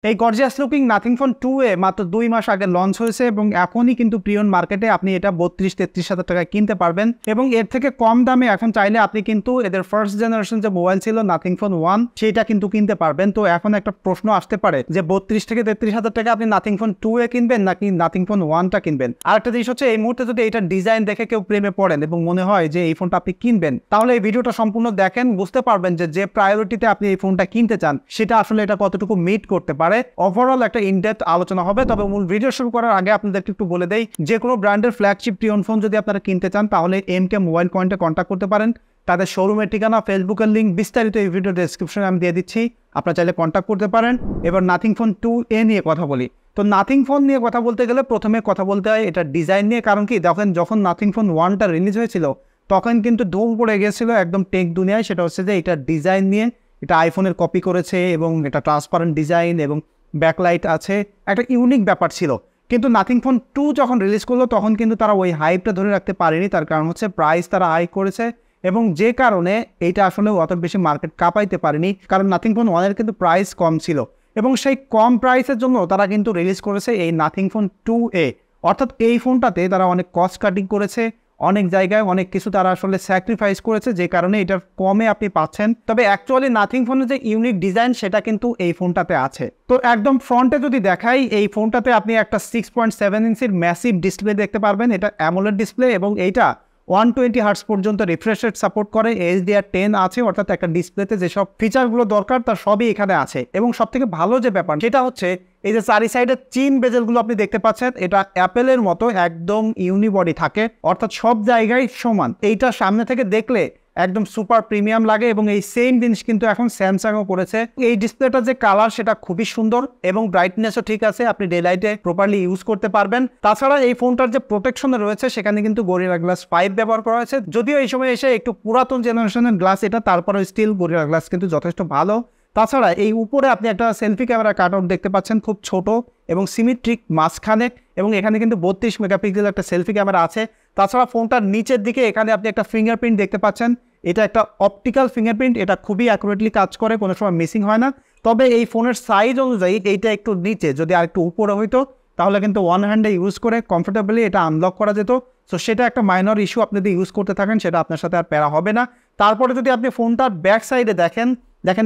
এই gorgeous looking nothing phone 2 এ মাত্র 2 মাস আগে লঞ্চ হয়েছে এবং এখনই কিন্তু প্রিয়ন মার্কেটে আপনি এটা 32-33 হাজার টাকায় কিনতে পারবেন এবং এর থেকে কম দামে এখন চাইলে আপনি কিন্তু এদের ফার্স্ট জেনারেশন যে মোবাইল ছিল নাথিং ফোন 1 সেটা কিন্তু কিনতে পারবেন। তো এখন একটা প্রশ্ন আসতে পারে যে 32-33 হাজার টাকা আপনি নাথিং ফোন 2 এ কিনবেন নাকি নাথিং ফোন 1টা কিনবেন। আরেকটা জিনিস হচ্ছে এই মুহূর্তে যদি এটা ডিজাইন দেখে কেউ প্রেমে পড়েন এবং মনে হয় যে এই ফোনটা আপনি কিনবেন, তাহলে এই ভিডিওটা সম্পূর্ণ দেখেন, বুঝতে পারবেন যে প্রায়োরিটিতে আপনি এই ফোনটা কিনতে চান সেটা আসলে এটা কতটুকু মিট করতে পারে। ওভারঅল একটা ইনডেপথ আলোচনা হবে। তবে মূল ভিডিও শুরু করার আগে আপনাদেরকে একটু বলে দেই, যে কোনো ব্র্যান্ডের ফ্ল্যাগশিপ প্রিয়ন ফোন যদি আপনারা কিনতে চান তাহলে এমকে মোবাইল পয়েন্টে কন্ট্যাক্ট করতে পারেন। তাদের শোরুমের ঠিকানা, ফেসবুকের লিঙ্ক বিস্তারিত এই ভিডিও ডেসক্রিপশনে আমি দিয়ে দিচ্ছি, আপনারা চাইলে কন্ট্যাক্ট করতে পারেন। এবার নাথিং ফোন 2A নিয়ে কথা বলি। তো নাথিং ফোন নিয়ে কথা বলতে গেলে প্রথমে কথা বলতে হয় এটা ডিজাইন নিয়ে। কারণ কি, দেখেন যখন নাথিং ফোন 1টা রিলিজ হয়েছিল তখন কিন্তু ধুম পড়ে গেছিল একদম টেক দুনিয়ায়। সেটা হচ্ছে যে এটা ডিজাইন নিয়ে, এটা আইফোনের কপি করেছে এবং এটা ট্রান্সপারেন্ট ডিজাইন এবং ব্যাকলাইট আছে, একটা ইউনিক ব্যাপার ছিল। কিন্তু নাথিং ফোন 2 যখন রিলিজ করলো তখন কিন্তু তারা ওই হাইপটা ধরে রাখতে পারেনি। তার কারণ হচ্ছে প্রাইস তারা হাই করেছে এবং যে কারণে এইটা আসলে অত বেশি মার্কেট কাঁপাইতে পারেনি। কারণ নাথিং ফোন 1 এর কিন্তু প্রাইস কম ছিল এবং সেই কম প্রাইসের জন্য তারা কিন্তু রিলিজ করেছে এই নাথিং ফোন 2A। অর্থাৎ এই ফোনটাতে তারা অনেক কস্ট কাটিং করেছে, অনেক জায়গায় অনেক কিছু তারা আসলে স্যাক্রিফাইস করেছে, যে কারণে এটা কমে আপনি পাচ্ছেন। তবে অ্যাকচুয়ালি নাথিং ফোনের যে ইউনিক ডিজাইন সেটা কিন্তু এই ফোনটাতে আছে। তো একদম ফ্রন্টে যদি দেখাই, এই ফোনটাতে আপনি একটা 6.7 ইঞ্চির ম্যাসিভ ডিসপ্লে দেখতে পারবেন। এটা অ্যামোলেড ডিসপ্লে এবং এইটা 120 হার্টজ পর্যন্ত রিফ্রেশ রেট সাপোর্ট করে। HDR10 আছে, অর্থাৎ একটা ডিসপ্লেতে যেসব ফিচারগুলো দরকার তার সবই এখানে আছে। এবং সবথেকে ভালো যে ব্যাপার সেটা হচ্ছে এই যে চারি সাইডে চিন বেজেলগুলো আপনি দেখতে পাচ্ছেন, এটা অ্যাপেলের মতো একদম ইউনিবডি থাকে, অর্থাৎ সব জায়গায় সমান। এইটা সামনে থেকে দেখলে একদম সুপার প্রিমিয়াম লাগে এবং এই সেম জিনিস কিন্তু এখন স্যামসাংও করেছে। এই ডিসপ্লেটার যে কালার সেটা খুবই সুন্দর এবং ব্রাইটনেসও ঠিক আছে, আপনি ডে লাইটে প্রপারলি ইউজ করতে পারবেন। তাছাড়া এই ফোনটার যে প্রোটেকশন রয়েছে সেখানে কিন্তু গরিলা গ্লাস 5 ব্যবহার করা হয়েছে। যদিও এই সময় এসে একটু পুরাতন জেনারেশনের গ্লাস এটা, তারপরে স্টিল গরিলা গ্লাস কিন্তু যথেষ্ট ভালো। তাছাড়া এই উপরে আপনি একটা সেলফি ক্যামেরা কাট আউট দেখতে পাচ্ছেন, খুব ছোট এবং সিমেট্রিক মাঝখানে, এবং এখানে কিন্তু 32 মেগাপিক্সেল একটা সেলফি ক্যামেরা আছে। তাছাড়া ফোনটার নিচের দিকে এখানে আপনি একটা ফিঙ্গারপ্রিন্ট দেখতে পাচ্ছেন, এটা একটা অপটিক্যাল ফিঙ্গারপ্রিন্ট, এটা খুবই অ্যাকুরেটলি কাজ করে, কোনো সময় মিসিং হয় না। তবে এই ফোনের সাইজ অনুযায়ী এইটা একটু নিচে, যদি আর একটু উপরে হইতো তাহলে কিন্তু ওয়ান হ্যান্ডে ইউজ করে কমফোর্টেবলি এটা আনলক করা যেত। সো সেটা একটা মাইনর ইস্যু, আপনি যদি ইউজ করতে থাকেন সেটা আপনার সাথে আর প্যারা হবে না। তারপরে যদি আপনি ফোনটার ব্যাক সাইডে দেখেন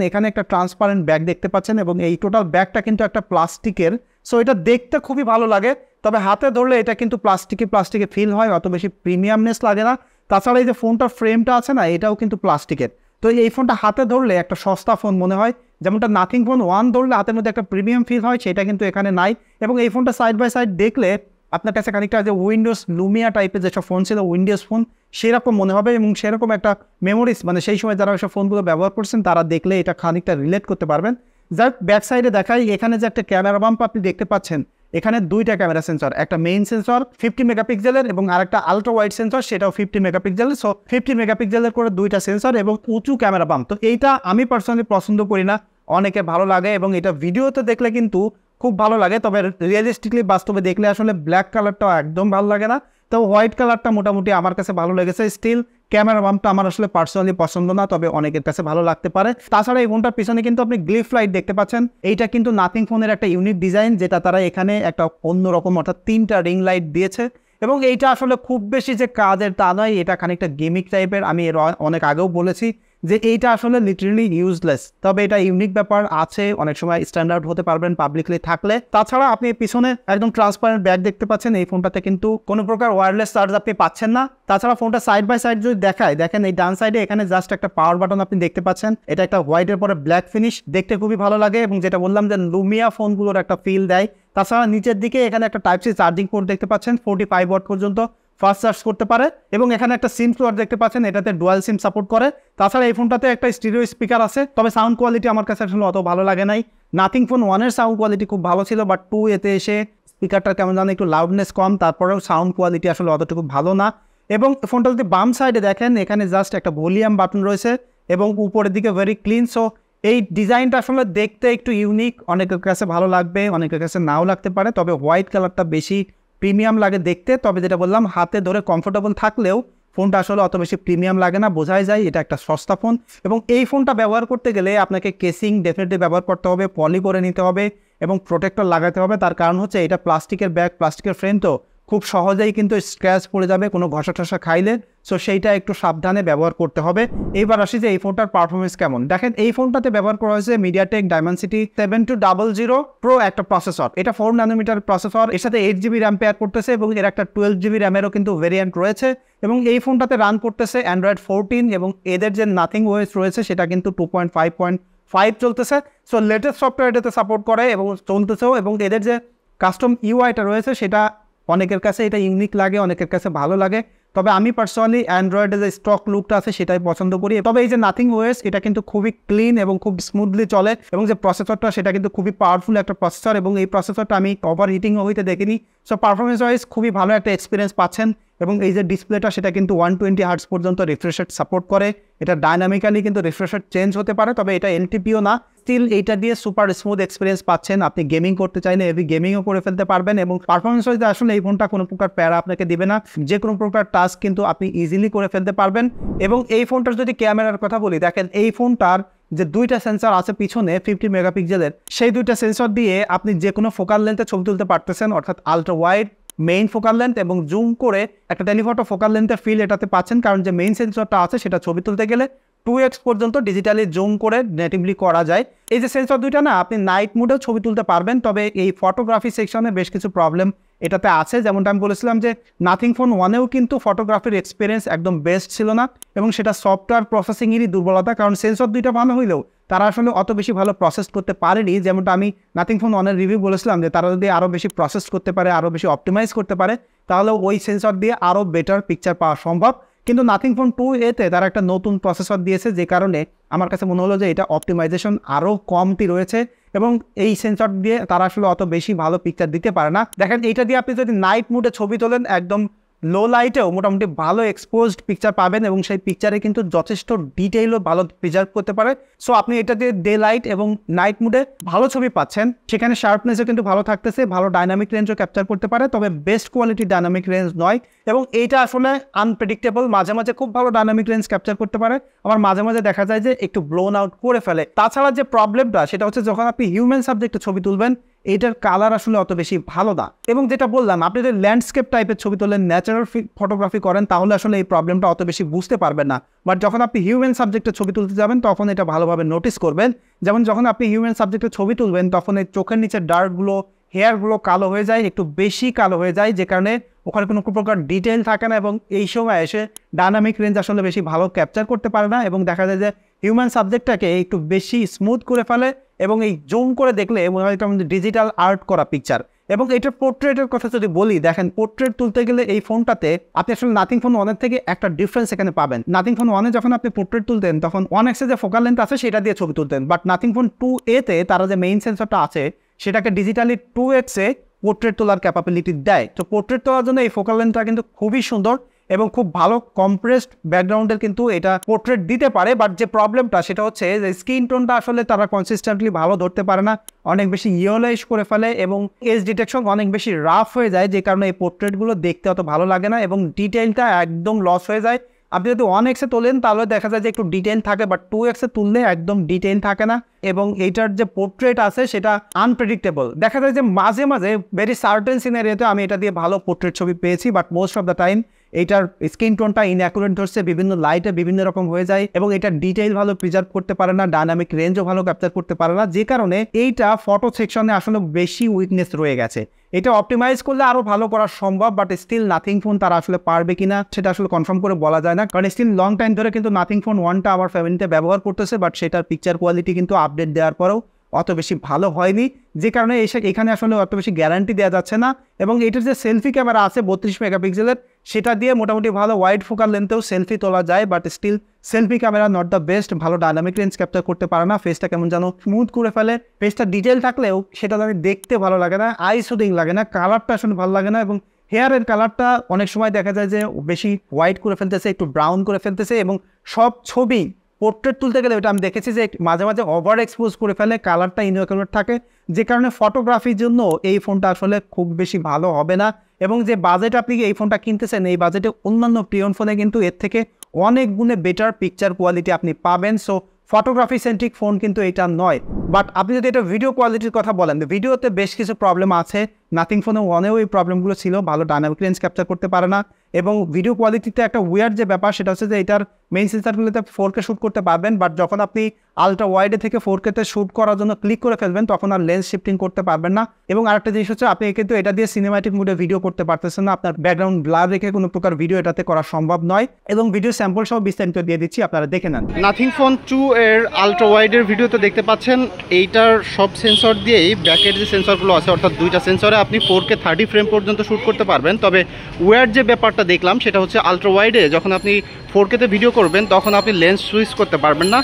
এখানে একটা ট্রান্সপারেন্ট ব্যাগ দেখতে পাচ্ছেন এবং এই টোটাল ব্যাগটা কিন্তু একটা প্লাস্টিকের। সো এটা দেখতে খুবই ভালো লাগে, তবে হাতে ধরলে এটা কিন্তু প্লাস্টিকে ফিল হয়, অত বেশি প্রিমিয়ামনেস লাগে না। তাছাড়া এই যে ফোনটার ফ্রেমটা আছে না, এটাও কিন্তু প্লাস্টিকের। তো এই ফোনটা হাতে ধরলে একটা সস্তা ফোন মনে হয়, যেমনটা নাথিং ফোন 1 ধরলে হাতের মধ্যে একটা প্রিমিয়াম ফিল হয়, সেটা কিন্তু এখানে নাই। এবং এই ফোনটা সাইড বাই সাইড দেখলে আপনার কাছে খানিকটা যে উইন্ডোজ লুমিয়া টাইপের যেসব ফোন ছিল, উইন্ডোজ ফোন সেরকম মনে হবে এবং সেরকম একটা মেমোরিজ, মানে সেই সময় যারা ওইসব ফোনগুলো ব্যবহার করছেন তারা দেখলে এটা খানিকটা রিলেট করতে পারবেন। যার ব্যাক সাইডে দেখাই, এখানে যে একটা ক্যামেরা বাম্প আপনি দেখতে পাচ্ছেন, এখানে দুইটা ক্যামেরা সেন্সর, একটা মেইন সেন্সর 50 মেগাপিক্সেলের এবং আরেকটা আলট্রা ওয়াইড সেন্সর, সেটাও 50 মেগাপিক্সেলের। সো 50 মেগাপিক্সেলের করে দুইটা সেন্সর এবং উঁচু ক্যামেরা বাম্প। তো এইটা আমি পার্সোনালি পছন্দ করি না, অনেকে ভালো লাগে এবং এটা ভিডিওতে দেখলে কিন্তু খুব ভালো লাগে, তবে রিয়েলিস্টিকলি বাস্তবে দেখলে আসলে ব্ল্যাক কালারটাও একদম ভালো লাগে না। তো হোয়াইট কালারটা মোটামুটি আমার কাছে ভালো লেগেছে। স্টিল ক্যামেরা বাম্পটা আমার আসলে পার্সোনালি পছন্দ না, তবে অনেকের কাছে ভালো লাগতে পারে। তাছাড়া এই ফোনটার পিছনে কিন্তু আপনি গ্লিফ লাইট দেখতে পাচ্ছেন, এইটা কিন্তু নাথিং ফোনের একটা ইউনিক ডিজাইন, যেটা তারা এখানে একটা অন্যরকম, অর্থাৎ 3টা রিং লাইট দিয়েছে। এবং এইটা আসলে খুব বেশি যে কাজের তা নয়, এটা খানিকটা গেমিক টাইপের। আমি এর অনেক আগেও বলেছি যে এইটা আসলে লিটারেলি ইউজলেস, তবে এটা ইউনিক ব্যাপার আছে, অনেক সময় স্ট্যান্ডার্ড হতে পারবেন পাবলিকলি থাকলে। তাছাড়া আপনি পিছনে একদম ট্রান্সপারেন্ট ব্যাগ দেখতে পাচ্ছেন, এই ফোনটাতে কিন্তু কোনো প্রকার ওয়্যারলেস চার্জ আপনি পাচ্ছেন না। তাছাড়া ফোনটা সাইড বাই সাইড যদি দেখায়, দেখেন এই ডান সাইডে এখানে জাস্ট একটা পাওয়ার বাটন আপনি দেখতে পাচ্ছেন, এটা একটা হোয়াইটের পরে ব্ল্যাক ফিনিশ, দেখতে খুবই ভালো লাগে এবং যেটা বললাম যে লুমিয়া ফোনগুলোর একটা ফিল দেয়। তাছাড়া নিচের দিকে এখানে একটা টাইপ সি চার্জিং পোর্ট দেখতে পাচ্ছেন, 45 ওয়াট পর্যন্ত ফাস্ট চার্জ করতে পারে এবং এখানে একটা সিম স্লট দেখতে পাচ্ছেন, এটাতে ডুয়াল সিম সাপোর্ট করে। তাছাড়া এই ফোনটাতে একটা স্টিরিও স্পিকার আছে, তবে সাউন্ড কোয়ালিটি আমার কাছে আসলে অত ভালো লাগে নাই। নাথিং ফোন 1 এর সাউন্ড কোয়ালিটি খুব ভালো ছিল, বাট 2 এতে এসে স্পিকারটা কেমন জানো একটু লাউডনেস কম, তারপরেও সাউন্ড কোয়ালিটি আসলে অতটুকু ভালো না। এবং ফোনটা যদি বাম সাইডে দেখেন, এখানে জাস্ট একটা ভলিউম বাটন রয়েছে এবং উপরের দিকে ভেরি ক্লিন। সো এই ডিজাইনটা আসলে দেখতে একটু ইউনিক, অনেকের কাছে ভালো লাগবে, অনেকের কাছে নাও লাগতে পারে, তবে হোয়াইট কালারটা বেশি প্রিমিয়াম লাগে দেখতে। তবে যেটা বললাম, হাতে ধরে কমফোর্টেবল থাকলেও ফোনটা আসলে অত বেশি প্রিমিয়াম লাগে না, বোঝাই যায় এটা একটা সস্তা ফোন। এবং এই ফোনটা ব্যবহার করতে গেলে আপনাকে কেসিং ডেফিনেটলি ব্যবহার করতে হবে, পলি করে নিতে হবে এবং প্রোটেক্টর লাগাতে হবে। তার কারণ হচ্ছে এটা প্লাস্টিকের ব্যাগ, প্লাস্টিকের ফ্রেম, তো খুব সহজেই কিন্তু স্ক্র্যাচ পড়ে যাবে কোনো ঘষা টসা খাইলে। সো সেইটা একটু সাবধানে ব্যবহার করতে হবে। এইবার আসি যে এই ফোনটার পারফরমেন্স কেমন। দেখেন এই ফোনটাতে ব্যবহার করা হয়েছে মিডিয়াটেক ডাইমেনসিটি 7200 প্রো একটা প্রসেসর। এটা 4 ন্যানোমিটার প্রসেসর, এর সাথে 8GB র্যাম পেয়ার করতেছে এবং এর একটা 12GB র্যামেরও কিন্তু ভেরিয়েন্ট রয়েছে। এবং এই ফোনটাতে রান করতেছে অ্যান্ড্রয়েড 14 এবং এদের যে নাথিং ওএস রয়েছে সেটা কিন্তু 2.5.5 চলতেছে। সো লেটেস্ট সফটওয়্যার এটাতে সাপোর্ট করে এবং চলতেছেও। এবং এদের যে কাস্টম ইউআইটা রয়েছে সেটা অনেকের কাছে এটা ইউনিক লাগে, অনেকের কাছে ভালো লাগে। তবে আমি পার্সোনালি অ্যান্ড্রয়েডের যে স্টক লুকটা আছে সেটাই পছন্দ করি। তবে এই যে নাথিং ওএস এটা কিন্তু খুবই ক্লিন এবং খুব স্মুথলি চলে এবং যে প্রসেসরটা সেটা কিন্তু খুবই পাওয়ারফুল একটা প্রসেসর এবং এই প্রসেসরটা আমি ওভার হিটিংও হইতে দেখিনি। সো পারফরমেন্স ওয়াইজ খুবই ভালো একটা এক্সপিরিয়েন্স পাচ্ছেন। এবং এই যে ডিসপ্লেটা সেটা কিন্তু 120 হার্টজ পর্যন্ত রিফ্রেশ রেট সাপোর্ট করে। এটা ডাইনামিক্যালি কিন্তু রিফ্রেশ রেট চেঞ্জ হতে পারে, তবে এটা এলটিপিও না। স্টিল এইটা দিয়ে সুপার স্মুথ এক্সপিরিয়েন্স পাচ্ছেন। আপনি গেমিং করতে চাইলে হেভি গেমিংও করে ফেলতে পারবেন এবং পারফরমেন্স ওয়াইজ আসলে এই ফোনটা কোনো প্রকার প্যারা আপনাকে দিবে না। যে কোনো প্রকার টাস্ক কিন্তু আপনি ইজিলি করে ফেলতে পারবেন। এবং এই ফোনটার যদি ক্যামেরার কথা বলি, দেখেন এই ফোনটার যে দুইটা সেন্সর আছে পিছনে 50 মেগাপিক্সেলের, সেই দুইটা সেন্সর দিয়ে আপনি যে কোনো ফোকাল লেন্থে ছবি তুলতে পারতেছেন, অর্থাৎ ultra wide, main focal length এবং জুম করে একটা টেলিফটো ফোকাল লেন্থের ফিল এটাতে পাচ্ছেন। কারণ যে মেইন সেন্সরটা আছে সেটা ছবি তুলতে গেলে 2x পর্যন্ত ডিজিটালি জুম করে নেটিভলি করা যায়। এই যে সেন্সর দুইটা না, আপনি নাইট মোডেও ছবি তুলতে পারবেন। তবে এই ফটোগ্রাফি সেকশনে বেশ কিছু প্রবলেম এটাতে আছে। যেমনটা আমি বলেছিলাম যে নাথিং ফোন 1-এও কিন্তু ফটোগ্রাফির এক্সপিরিয়েন্স একদম বেস্ট ছিল না এবং সেটা সফটওয়্যার প্রসেসিংয়েরই দুর্বলতা। কারণ সেন্সর দুইটা ভালো হইলেও তারা আসলে অত বেশি ভালো প্রসেস করতে পারেনি। যেমনটা আমি নাথিং ফোন 1-এর রিভিউ বলেছিলাম যে তারা যদি আরও বেশি প্রসেস করতে পারে, আরও বেশি অপটিমাইজ করতে পারে, তাহলে ওই সেন্সর দিয়ে আরও বেটার পিকচার পাওয়া সম্ভব। কিন্তু নাথিং ফোন 2A-তে তারা একটা নতুন প্রসেসর দিয়েছে, যে কারণে আমার কাছে মনে হলো যে এটা অপটিমাইজেশন আরও কমতি রয়েছে এবং এই সেন্সর দিয়ে তারা আসলে অত বেশি ভালো পিকচার দিতে পারে না। দেখেন এইটা দিয়ে আপনি যদি নাইট মুডে ছবি তোলেন, একদম লো লাইটেও মোটামুটি ভালো এক্সপোজড পিকচার পাবেন এবং সেই পিকচারে কিন্তু যথেষ্ট ডিটেইলও ভালো প্রিজার্ভ করতে পারে। সো আপনি এটা দিয়ে ডে লাইট এবং নাইট মুডে ভালো ছবি পাচ্ছেন। সেখানে শার্পনেসও কিন্তু ভালো থাকতেছে, ভালো ডাইনামিক রেঞ্জও ক্যাপচার করতে পারে, তবে বেস্ট কোয়ালিটি ডাইনামিক রেঞ্জ নয় এবং এইটা আসলে আনপ্রেডিক্টেবল। মাঝে মাঝে খুব ভালো ডাইনামিক রেঞ্জ ক্যাপচার করতে পারে, আবার মাঝে মাঝে দেখা যায় যে একটু ব্লোন আউট করে ফেলে। তাছাড়া যে প্রবলেমটা সেটা হচ্ছে যখন আপনি হিউম্যান সাবজেক্টে ছবি তুলবেন, এইটার কালার আসলে অত বেশি ভালো না। এবং যেটা বললাম, আপনি যদি ল্যান্ডস্কেপ টাইপের ছবি তোলেন, ন্যাচারাল ফটোগ্রাফি করেন, তাহলে আসলে এই প্রবলেমটা অত বেশি বুঝতে পারবেন না। বাট যখন আপনি হিউম্যান সাবজেক্টে ছবি তুলতে যাবেন তখন এটা ভালোভাবে নোটিস করবেন। যেমন যখন আপনি হিউম্যান সাবজেক্টে ছবি তুলবেন তখন এই চোখের নিচে ডার্কগুলো, হেয়ারগুলো কালো হয়ে যায়, একটু বেশি কালো হয়ে যায়, যে কারণে ওখানে কোনো প্রকার ডিটেল থাকে না এবং এই সময় এসে ডাইনামিক রেঞ্জ আসলে বেশি ভালো ক্যাপচার করতে পারে না এবং দেখা যায় যে হিউম্যান সাবজেক্টটাকে একটু বেশি স্মুথ করে ফেলে এবং এই জুম করে দেখলে মনে হয় একটা ডিজিটাল আর্ট করা পিকচার। এবং এটার পোর্ট্রেটের কথা যদি বলি, দেখেন পোর্ট্রেট তুলতে গেলে এই ফোনটাতে আপনি আসলে নাথিং ফোন 1-এর থেকে একটা ডিফারেন্স এখানে পাবেন। নাথিং ফোন 1-এ যখন আপনি পোর্ট্রেট তুলতেন তখন 1x যে ফোকাল লেন্থ আছে সেটা দিয়ে ছবি তুলতেন, বাট নাথিং ফোন 2A-তে তারা যে মেইন সেন্সরটা আছে সেটাকে ডিজিটালি 2x-এ পোর্ট্রেট তোলার ক্যাপাবিলিটি দেয়। তো পোর্ট্রেট তোলার জন্য এই ফোকাল লেন্থটা কিন্তু খুবই সুন্দর এবং খুব ভালো কম্প্রেসড ব্যাকগ্রাউন্ডের কিন্তু এটা পোর্ট্রেট দিতে পারে। বাট যে প্রবলেমটা সেটা হচ্ছে যে স্কিন টোনটা আসলে তারা কনসিস্টেন্টলি ভালো ধরতে পারে না, অনেক বেশি ইয়েলোইশ করে ফেলে এবং এজ ডিটেকশন অনেক বেশি রাফ হয়ে যায়, যে কারণে এই পোর্ট্রেটগুলো দেখতে অত ভালো লাগে না এবং ডিটেইলটা একদম লস হয়ে যায়। আপনি যদি 1x-এ তোলেন তাহলে দেখা যায় যে একটু ডিটেইল থাকে, বাট 2x-এ তুললে একদম ডিটেইল থাকে না এবং এইটার যে পোর্ট্রেট আছে সেটা আনপ্রেডিক্টেবল। দেখা যায় যে মাঝে মাঝে ভেরি সার্টেন সিনারিওতে আমি এটা দিয়ে ভালো পোর্ট্রেট ছবি পেয়েছি, but most of the time এইটার স্কিন টোনটা ইনঅ্যাকুরেট ধরছে, বিভিন্ন লাইটে বিভিন্ন রকম হয়ে যায় এবং এটা ডিটেইল ভালো প্রিজার্ভ করতে পারে না, ডাইনামিক রেঞ্জও ভালো ক্যাপচার করতে পারে না, যে কারণে এইটা ফটো সেকশনে আসলে বেশি উইকনেস রয়ে গেছে। এটা অপটিমাইজ করলে আরো ভালো করা সম্ভব, বাট স্টিল নাথিং ফোন তারা আসলে পারবে কিনা সেটা আসলে কনফার্ম করে বলা যায় না, কারণ স্টিল লং টাইম ধরে কিন্তু নাথিং ফোন 1টা আমার ফ্যামিলিতে ব্যবহার করতেছে, বাট সেটার পিকচার কোয়ালিটি কিন্তু আপডেট দেওয়ার পরেও অত বেশি ভালো হয়নি, যে কারণে এখানে আসলে অত বেশি গ্যারান্টি দেওয়া যাচ্ছে না। এবং এটার যে সেলফি ক্যামেরা আছে 32 মেগাপিক্সেলের, সেটা দিয়ে মোটামুটি ভালো ওয়াইড ফোকাল লেন্থেও সেলফি তোলা যায়, but still selfie camera not the best, ভালো ডাইনামিক রেঞ্জ ক্যাপচার করতে পারে না, ফেসটা কেমন যেন স্মুথ করে ফেলে, ফেসটা ডিটেল থাকলেও সেটা দেখতে ভালো লাগে না, আই সুদিং লাগে না, কালারটা আসলে ভালো লাগে না এবং হেয়ারের কালারটা অনেক সময় দেখা যায় যে বেশি হোয়াইট করে ফেলতেছে, একটু ব্রাউন করে ফেলতেছে এবং সব ছবি পোর্ট্রেট তুলতে গেলে ওটা আমি দেখেছি যে মাঝে মাঝে ওভার এক্সপোজ করে ফেলে, কালারটা ইনঅ্যাকুরেট থাকে, যে কারণে ফটোগ্রাফির জন্য এই ফোনটা আসলে খুব বেশি ভালো হবে না। এবং যে বাজেট আপনি এই ফোনটা কিনতেছেন, এই বাজেটে অন্যান্য প্রিয়ন ফোনে কিন্তু এর থেকে অনেক গুণে বেটার পিকচার কোয়ালিটি আপনি পাবেন। সো ফটোগ্রাফি সেন্ট্রিক ফোন কিন্তু এটা নয়। বাট আপনি যদি এটা ভিডিও কোয়ালিটির কথা বলেন, ভিডিওতে বেশ কিছু প্রবলেম আছে। নাথিং ফোনে ওয়ানেও এই প্রবলেমগুলো ছিল, ভালো ডাইনামিক রেঞ্জ ক্যাপচার করতে পারে না, এবং ভিডিও কোয়ালিটিতে একটা উইয়ার্ড যে ব্যাপার সেটা হচ্ছে যে এটার মেইন সেন্সারগুলোতে 4K শ্যুট করতে পারবেন, বাট যখন আপনি আলট্রা ওয়াইডে থেকে 4K-তে শ্যুট করার জন্য ক্লিক করে ফেলবেন তখন আর লেন্স শিফটিং করতে পারবেন না। এবং আরেকটা জিনিস হচ্ছে আপনি কিন্তু এটা দিয়ে সিনেম্যাটিক মুডে ভিডিও করতে পারতেছেন না, আপনার ব্যাকগ্রাউন্ড ব্লার রেখে কোনো প্রকার ভিডিও এটাতে করা সম্ভব নয়। এবং ভিডিও স্যাম্পল সহ বিস্তারিত দিয়ে দিচ্ছি, আপনারা দেখে নেন। নাথিং ফোন 2 এর আলট্রা ওয়াইডের ভিডিওতে দেখতে পাচ্ছেন এইটার সব সেন্সর দিয়েই ব্যাকের যে সেন্সরগুলো আছে, অর্থাৎ দুইটা সেন্সরে আপনি 4K 30 ফ্রেম পর্যন্ত শ্যুট করতে পারবেন। তবে ওয়ার যে ব্যাপারটা দেখলাম সেটা হচ্ছে আলট্রা ওয়াইডে যখন আপনি 4K-তে ভিডিও করবেন তখন আপনি লেন্স সুইচ করতে পারবেন না,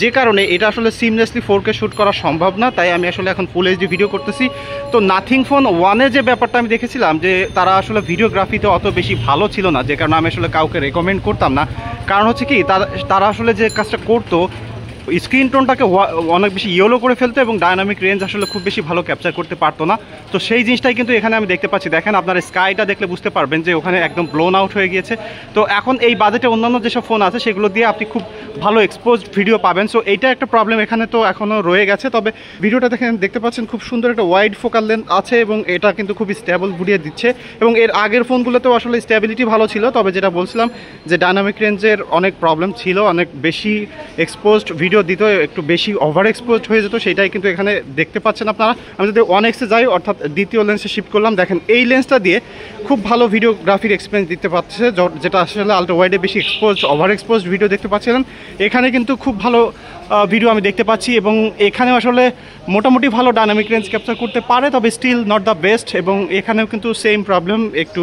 যে কারণে এটা আসলে সিমলেসলি 4K শ্যুট করা সম্ভব না। তাই আমি আসলে এখন ফুল এইচডি ভিডিও করতেছি। তো নাথিং ফোন 1-এ যে ব্যাপারটা আমি দেখেছিলাম যে তারা আসলে ভিডিওগ্রাফিতে অত বেশি ভালো ছিল না, যে কারণে আমি আসলে কাউকে রেকমেন্ড করতাম না। কারণ হচ্ছে কি, তারা আসলে যে কাজটা করতো স্ক্রিন টোনটাকে অনেক বেশি ইয়েলো করে ফেলতো এবং ডায়নামিক রেঞ্জ আসলে খুব বেশি ভালো ক্যাপচার করতে পারতো না। তো সেই জিনিসটাই কিন্তু এখানে আমি দেখতে পাচ্ছি। দেখেন, আপনার স্কাইটা দেখলে বুঝতে পারবেন যে ওখানে একদম ব্লোন আউট হয়ে গিয়েছে। তো এখন এই বাজেটে অন্যান্য যেসব ফোন আছে সেগুলো দিয়ে আপনি খুব ভালো এক্সপোজড ভিডিও পাবেন। সো এইটা একটা প্রবলেম এখানে তো এখনও রয়ে গেছে। তবে ভিডিওটা দেখতে পাচ্ছেন খুব সুন্দর একটা ওয়াইড ফোকাল লেন্থ আছে এবং এটা কিন্তু খুবই স্টেবল ভিডিও দিচ্ছে। এবং এর আগের ফোনগুলোতেও আসলে স্টেবিলিটি ভালো ছিল, তবে যেটা বলছিলাম যে ডায়নামিক রেঞ্জের অনেক প্রবলেম ছিল, অনেক বেশি এক্সপোজড ভিডিও দিত, একটু বেশি ওভার এক্সপোজড হয়ে যেত, সেটাই কিন্তু এখানে দেখতে পাচ্ছেন আপনারা। আমি যদি 1x-এ যাই, অর্থাৎ দ্বিতীয় লেন্সে শিফট করলাম, দেখেন এই লেন্সটা দিয়ে খুব ভালো ভিডিওগ্রাফির এক্সপিরিয়েন্স দিতে পারছে, যেটা আসলে আলট্রা ওয়াইডে বেশি এক্সপোজড ওভার এক্সপোজড ভিডিও দেখতে পাচ্ছিলেন। এখানে কিন্তু খুব ভালো ভিডিও আমি দেখতে পাচ্ছি এবং এখানেও আসলে মোটামুটি ভালো ডায়নামিক রেঞ্জ ক্যাপচার করতে পারে, তবে স্টিল নট দ্য বেস্ট। এবং এখানেও কিন্তু সেম প্রবলেম, একটু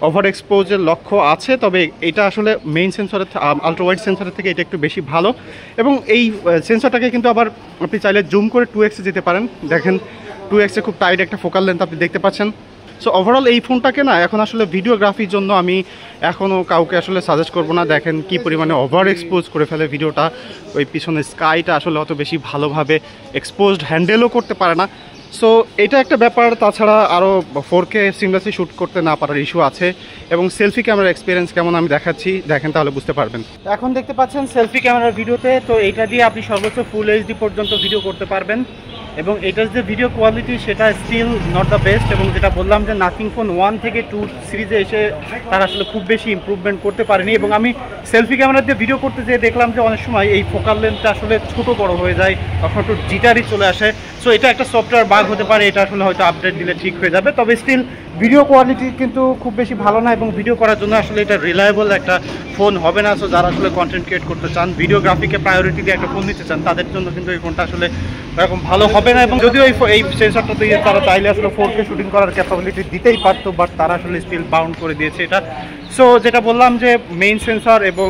ওভার এক্সপোজের লক্ষ্য আছে, তবে এটা আসলে মেইন সেন্সরের আলট্রা ওয়াইড সেন্সরের থেকে এটা একটু বেশি ভালো। এবং এই সেন্সরটাকে কিন্তু আবার আপনি চাইলে জুম করে 2x-এ যেতে পারেন। দেখেন 2x-এ খুব টাইট একটা ফোকাল লেন্থ আপনি দেখতে পাচ্ছেন। সো ওভারঅল এই ফোনটাকে না এখন আসলে ভিডিওগ্রাফির জন্য আমি এখনও কাউকে আসলে সাজেস্ট করবো না। দেখেন কি পরিমাণে ওভার এক্সপোজ করে ফেলে ভিডিওটা, ওই পিছনে স্কাইটা আসলে অত বেশি ভালোভাবে এক্সপোজড হ্যান্ডেলও করতে পারে না। সো এটা একটা ব্যাপার। তাছাড়া আরও 4K সিমলেসলি শ্যুট করতে না পারার ইস্যু আছে। এবং সেলফি ক্যামেরার এক্সপিরিয়েন্স কেমন আমি দেখাচ্ছি, দেখেন তাহলে বুঝতে পারবেন। এখন দেখতে পাচ্ছেন সেলফি ক্যামেরার ভিডিওতে, তো এটা দিয়ে আপনি সর্বোচ্চ ফুল এইচডি পর্যন্ত ভিডিও করতে পারবেন। এবং এটার যে ভিডিও কোয়ালিটি সেটা স্টিল নট দ্য বেস্ট। এবং যেটা বললাম যে নাথিং ফোন 1 থেকে 2 সিরিজে এসে তারা আসলে খুব বেশি ইমপ্রুভমেন্ট করতে পারেনি। এবং আমি সেলফি ক্যামেরা দিয়ে ভিডিও করতে যেয়ে দেখলাম যে অনেক সময় এই ফোকাল লেন্থটা আসলে ছোটো বড়ো হয়ে যায়, তখন একটু জিটারি চলে আসে। সো এটা একটা সফটওয়্যার বাগ হতে পারে, এটা আসলে হয়তো আপডেট দিলে ঠিক হয়ে যাবে। তবে স্টিল ভিডিও কোয়ালিটি কিন্তু খুব বেশি ভালো না এবং ভিডিও করার জন্য আসলে এটা রিলায়েবল একটা ফোন হবে না। সো যারা আসলে কন্টেন্ট ক্রিয়েট করতে চান, ভিডিওগ্রাফিকে প্রায়োরিটি দিয়ে একটা ফোন নিতে চান, তাদের জন্য কিন্তু এই ফোনটা আসলে এরকম ভালো হবে না। এবং যদিও এই সেন্সরটা দিয়ে তারা চাইলে আসলে 4K শুটিং করার ক্যাপাবিলিটি দিতেই পারতো, বাট তারা আসলে স্টিল বাউন্ড করে দিয়েছে এটা। সো যেটা বললাম যে মেইন সেন্সর এবং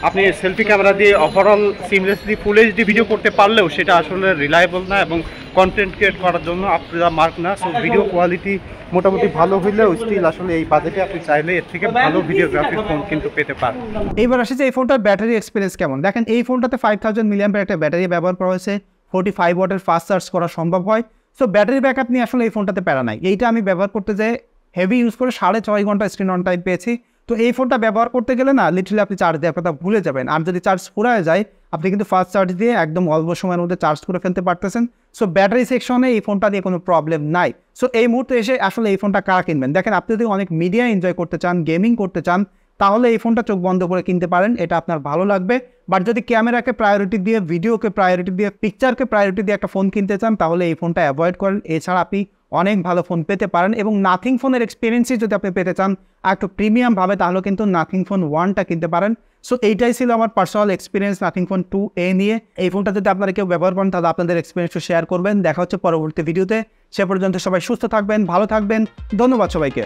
আপনি সেলফি ক্যামেরা দিয়ে overall seamlessly full HD video করতে পারলেও সেটা আসলে রিলায়েবল না এবং কন্টেন্ট ক্রিয়েট করার জন্য আপনারা মার্ক না। সো ভিডিও কোয়ালিটি মোটামুটি ভালো হইলেও স্টিল আসলে এই বাজেটে আপনি চাইলে এর থেকে ভালো ভিডিওগ্রাফির ফোন কিন্তু পেতে পারেন। এইবার আসে যে এই ফোনটার ব্যাটারি এক্সপিরিয়েন্স কেমন। দেখেন এই ফোনটাতে 5000 mAh একটা ব্যাটারি ব্যবহার করা হয়েছে, 45 ওয়াটের ফাস্ট চার্জ করা সম্ভব হয়। সো ব্যাটারি ব্যাকআপ নিয়ে আসলে এই ফোনটাতে প্যারা নাই। এইটা আমি ব্যবহার করতে যাই হেভি ইউজ করে 6.5 ঘন্টা স্ক্রিন অন টাইম পেয়েছি। তো এই ফোনটা ব্যবহার করতে গেলে না লিটারালি আপনি চার্জ দেওয়ার কথা ভুলে যাবেন। আর যদি চার্জ ফুরায় যায় আপনি কিন্তু ফাস্ট চার্জ দিয়ে একদম অল্প সময়ের মধ্যে চার্জ করে ফেলতে পারতেছেন। সো ব্যাটারি সেকশনে এই ফোনটা দিয়ে কোনো প্রবলেম নাই। সো এই মুহূর্তে এসে আসলে এই ফোনটা কারা কিনবেন, দেখেন আপনি যদি অনেক মিডিয়া এনজয় করতে চান, গেমিং করতে চান, তাহলে এই ফোনটা চোখ বন্ধ করে কিনতে পারেন, এটা আপনার ভালো লাগবে। বাট যদি ক্যামেরাকে প্রায়োরিটি দিয়ে, ভিডিওকে প্রায়োরিটি দিয়ে, পিকচারকে প্রায়োরিটি দিয়ে একটা ফোন কিনতে চান, তাহলে এই ফোনটা অ্যাভয়েড করেন। এছাড়া আপনি অনেক ভালো ফোন পেতে পারেন। এবং নাথিং ফোনের এক্সপিরিয়েন্সই যদি আপনি পেতে চান একটু প্রিমিয়ামভাবে, তাহলে কিন্তু নাথিং ফোন 1টা কিনতে পারেন। সো এইটাই ছিল আমার personal experience nothing phone 2A নিয়ে। এই ফোনটা যদি আপনারা কেউ ব্যবহার করেন তাহলে আপনাদের এক্সপিরিয়েন্সটা শেয়ার করবেন। দেখা হচ্ছে পরবর্তী ভিডিওতে। সে পর্যন্ত সবাই সুস্থ থাকবেন, ভালো থাকবেন। ধন্যবাদ সবাইকে।